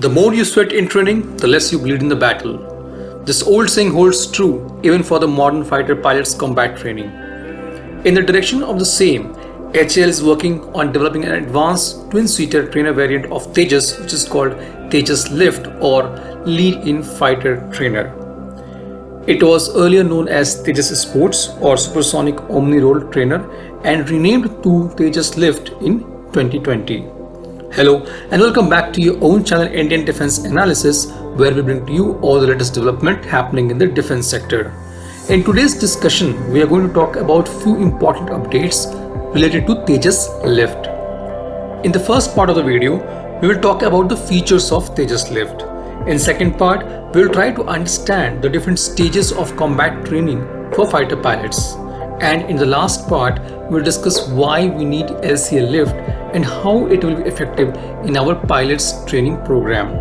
The more you sweat in training, the less you bleed in the battle. This old saying holds true even for the modern fighter pilot's combat training. In the direction of the same, HAL is working on developing an advanced twin-seater trainer variant of Tejas, which is called Tejas Lift or Lead-In Fighter Trainer. It was earlier known as Tejas Sports or Supersonic Omni-Role Trainer and renamed to Tejas Lift in 2020. Hello and welcome back to your own channel Indian Defense Analysis, where we bring to you all the latest development happening in the defense sector. In today's discussion, we are going to talk about few important updates related to Tejas Lift. In the first part of the video, we will talk about the features of Tejas Lift. In second part, we will try to understand the different stages of combat training for fighter pilots. And in the last part, we will discuss why we need LCA Lift and how it will be effective in our pilots training program.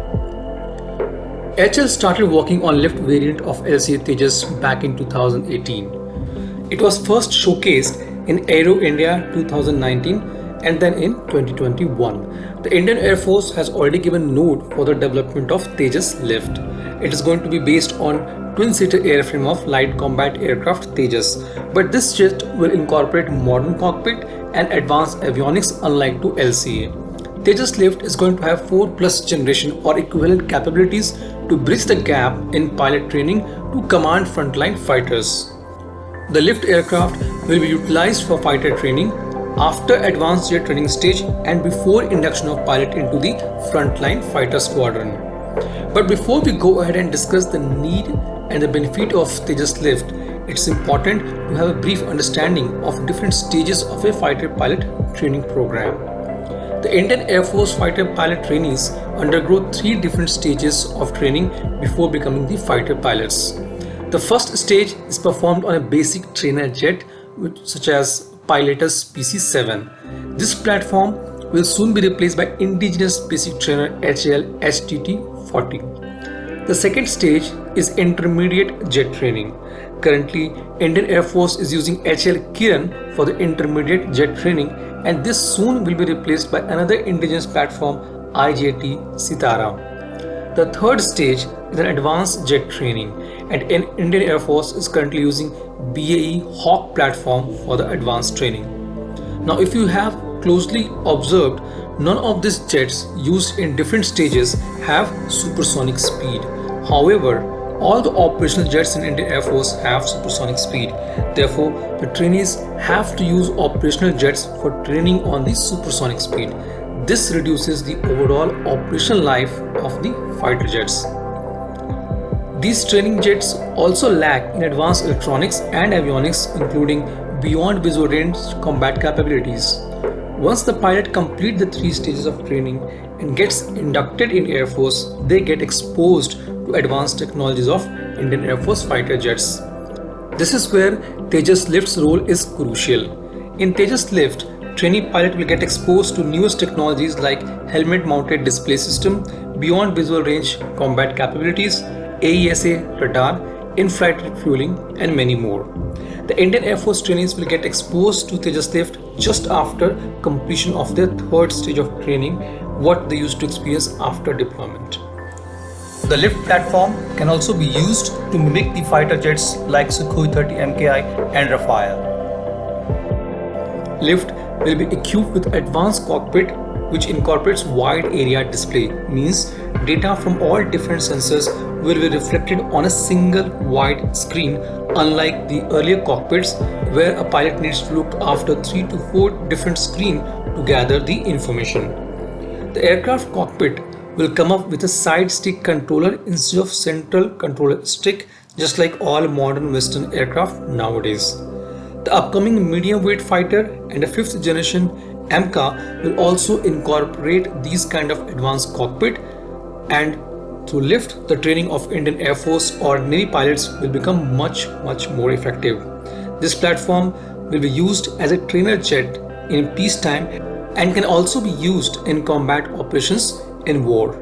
HAL started working on lift variant of LCA Tejas back in 2018. It was first showcased in Aero India 2019 and then in 2021. The Indian Air Force has already given nod for the development of Tejas Lift. It is going to be based on twin-seater airframe of light combat aircraft Tejas, but this jet will incorporate modern cockpit and advanced avionics unlike to LCA. Tejas Lift is going to have 4+ generation or equivalent capabilities to bridge the gap in pilot training to command frontline fighters. The lift aircraft will be utilized for fighter training after advanced jet training stage and before induction of pilot into the frontline fighter squadron. But before we go ahead and discuss the need and the benefit of Tejas Lift, it's important to have a brief understanding of different stages of a fighter pilot training program. The Indian Air Force fighter pilot trainees undergo 3 different stages of training before becoming the fighter pilots. The first stage is performed on a basic trainer jet such as Pilatus PC-7. This platform will soon be replaced by indigenous basic trainer HAL HTT-40. The second stage is intermediate jet training. Currently, Indian Air Force is using HAL Kiran for the intermediate jet training, and this soon will be replaced by another indigenous platform IJT Sitara. The third stage is an advanced jet training, and Indian Air Force is currently using BAE Hawk platform for the advanced training. Now, if you have closely observed, none of these jets used in different stages have supersonic speed. However, all the operational jets in Indian Air Force have supersonic speed. Therefore, the trainees have to use operational jets for training on the supersonic speed. This reduces the overall operational life of the fighter jets. These training jets also lack in advanced electronics and avionics, including beyond visual range combat capabilities. Once the pilot completes the 3 stages of training and gets inducted in Air Force, they get exposed to advanced technologies of Indian Air Force fighter jets. This is where Tejas Lift's role is crucial. In Tejas Lift, trainee pilot will get exposed to newest technologies like helmet-mounted display system, beyond visual range combat capabilities, AESA radar, in-flight refueling, and many more. The Indian Air Force trainees will get exposed to Tejas Lift just after completion of their 3rd stage of training, what they used to experience after deployment. The lift platform can also be used to mimic the fighter jets like Sukhoi 30 MKI and Rafale. Lift will be equipped with advanced cockpit which incorporates wide area display, means data from all different sensors will be reflected on a single wide screen, unlike the earlier cockpits where a pilot needs to look after 3 to 4 different screens to gather the information. The aircraft cockpit will come up with a side stick controller instead of central controller stick, just like all modern Western aircraft nowadays. The upcoming medium weight fighter and a 5th generation AMCA will also incorporate these kind of advanced cockpit, and through Lift, the training of Indian Air Force or Navy pilots will become much more effective. This platform will be used as a trainer jet in peacetime and can also be used in combat operations in war.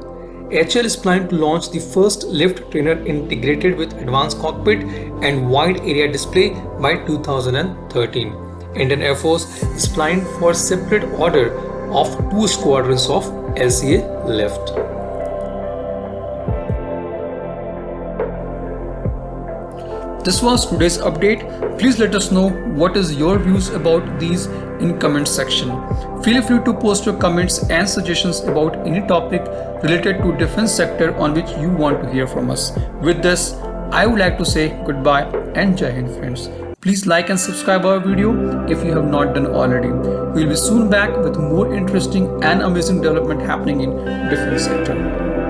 HAL is planning to launch the first lift trainer integrated with advanced cockpit and wide area display by 2013. Indian Air Force is planning for separate order of 2 squadrons of LCA Lift. This was today's update. Please let us know what is your views about these in comment section. Feel free to post your comments and suggestions about any topic related to defense sector on which you want to hear from us. With this, I would like to say goodbye and Jai Hind friends. Please like and subscribe our video if you have not done already. We will be soon back with more interesting and amazing development happening in defense sector.